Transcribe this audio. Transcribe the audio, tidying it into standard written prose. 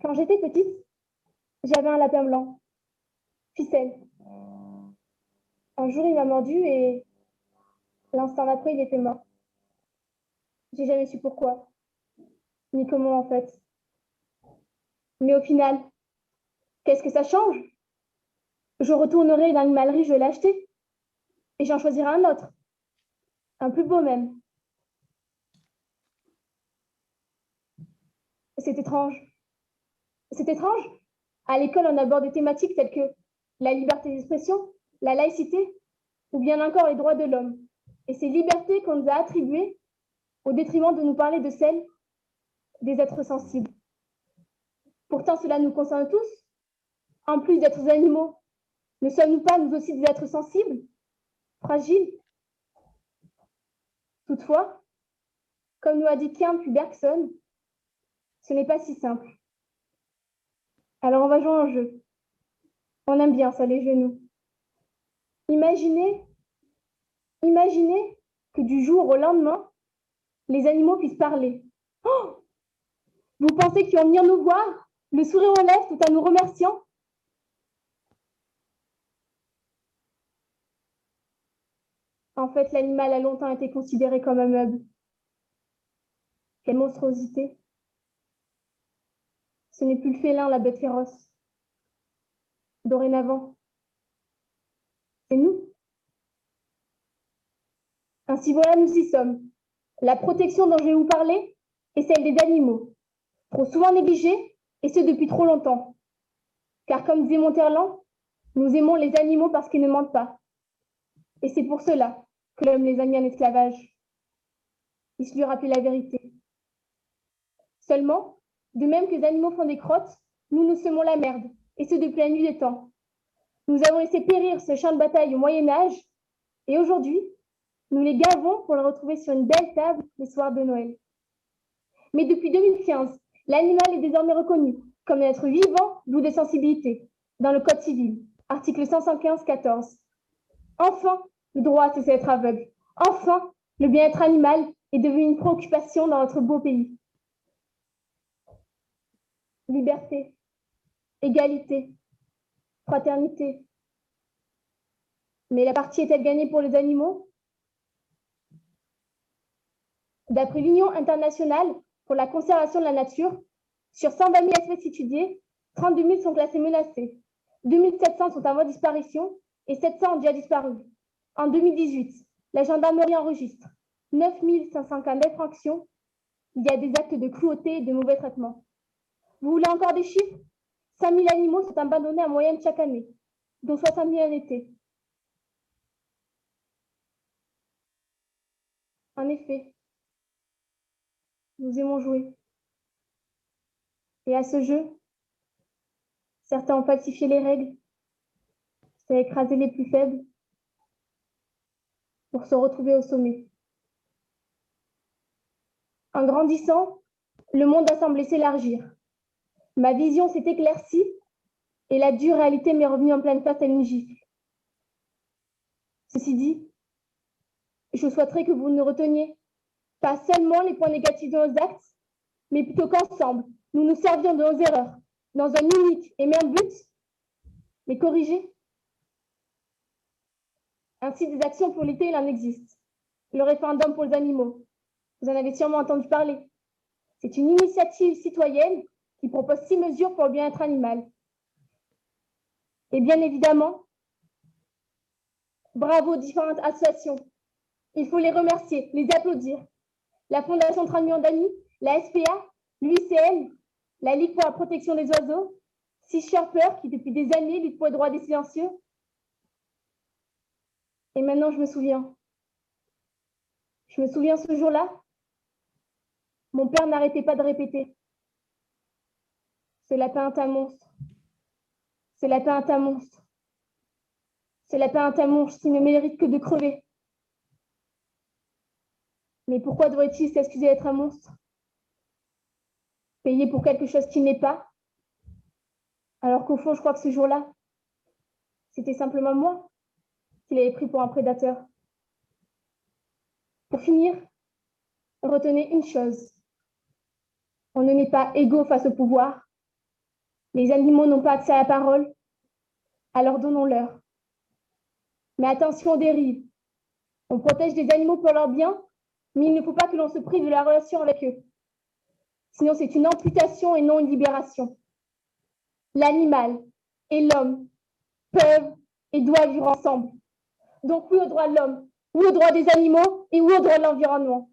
Quand j'étais petite, j'avais un lapin blanc, Ficelle. Un jour, il m'a mordu et l'instant d'après, il était mort. J'ai jamais su pourquoi, ni comment en fait. Mais au final, qu'est-ce que ça change? Je retournerai dans l'animalerie, je vais l'acheter et j'en choisirai un autre, un plus beau même. C'est étrange. C'est étrange. À l'école, on aborde des thématiques telles que la liberté d'expression, la laïcité ou bien encore les droits de l'homme. Et ces libertés qu'on nous a attribuées au détriment de nous parler de celles des êtres sensibles. Pourtant, cela nous concerne tous. En plus d'être animaux, ne sommes-nous pas nous aussi des êtres sensibles, fragiles? Toutefois, comme nous a dit Kern puis Bergson, ce n'est pas si simple. Alors on va jouer un jeu. On aime bien ça, les genoux. Imaginez que du jour au lendemain, les animaux puissent parler. Oh, vous pensez qu'ils vont venir nous voir, le sourire aux lèvres tout en nous remerciant? En fait, l'animal a longtemps été considéré comme un meuble. Quelle monstruosité. Ce n'est plus le félin, la bête féroce. Dorénavant, c'est nous. Ainsi voilà, nous y sommes. La protection dont je vais vous parler est celle des animaux, trop souvent négligés, et ce depuis trop longtemps. Car comme disait Monterland, nous aimons les animaux parce qu'ils ne mentent pas. Et c'est pour cela que l'homme les a mis en esclavage. Il se lui rappelait la vérité. Seulement, de même que les animaux font des crottes, nous semons la merde, et ce depuis la nuit des temps. Nous avons laissé périr ce champ de bataille au Moyen-Âge, et aujourd'hui, nous les gavons pour le retrouver sur une belle table le soir de Noël. Mais depuis 2015, l'animal est désormais reconnu comme un être vivant, doué de sensibilité, dans le Code civil, article 115-14. Enfin, le droit à cesser d'être aveugle. Enfin, le bien-être animal est devenu une préoccupation dans notre beau pays. Liberté, égalité, fraternité. Mais la partie est-elle gagnée pour les animaux? D'après l'Union internationale pour la conservation de la nature, sur 120 000 espèces étudiées, 32 000 sont classées menacées, 2 700 sont en voie de disparition et 700 ont déjà disparu. En 2018, la gendarmerie enregistre 9 500 cas d'infraction. Il y a des actes de cruauté et de mauvais traitements. Vous voulez encore des chiffres? 5 000 animaux sont abandonnés en moyenne chaque année, dont 60 000 en été. En effet, nous aimons jouer. Et à ce jeu, certains ont falsifié les règles, c'est écraser les plus faibles pour se retrouver au sommet. En grandissant, le monde a semblé s'élargir. Ma vision s'est éclaircie et la dure réalité m'est revenue en pleine face à une gifle. Ceci dit, je souhaiterais que vous ne reteniez pas seulement les points négatifs de nos actes, mais plutôt qu'ensemble, nous nous servions de nos erreurs dans un unique et même but, les corriger. Ainsi, des actions pour l'été, il en existe. Le référendum pour les animaux, vous en avez sûrement entendu parler. C'est une initiative citoyenne qui propose 6 mesures pour le bien-être animal. Et bien évidemment, bravo aux différentes associations. Il faut les remercier, les applaudir. La Fondation 30 millions d'amis, la SPA, l'UICN, la Ligue pour la protection des oiseaux, Sea Shepherd qui depuis des années lutte pour les droits des silencieux. Et maintenant, je me souviens. Je me souviens ce jour-là, mon père n'arrêtait pas de répéter. Ce lapin est un monstre. Ce lapin est un monstre. Ce lapin est un monstre qui ne mérite que de crever. Mais pourquoi devrait-il s'excuser d'être un monstre? Payer pour quelque chose qu'il n'est pas? Alors qu'au fond, je crois que ce jour-là, c'était simplement moi qu'il avait pris pour un prédateur. Pour finir, retenez une chose. On ne n'est pas égaux face au pouvoir, Les animaux n'ont pas accès à la parole, alors donnons-leur. Mais attention aux dérives. On protège les animaux pour leur bien, mais il ne faut pas que l'on se prive de la relation avec eux. Sinon, c'est une amputation et non une libération. L'animal et l'homme peuvent et doivent vivre ensemble. Donc oui au droit de l'homme, oui au droit des animaux et oui au droit de l'environnement.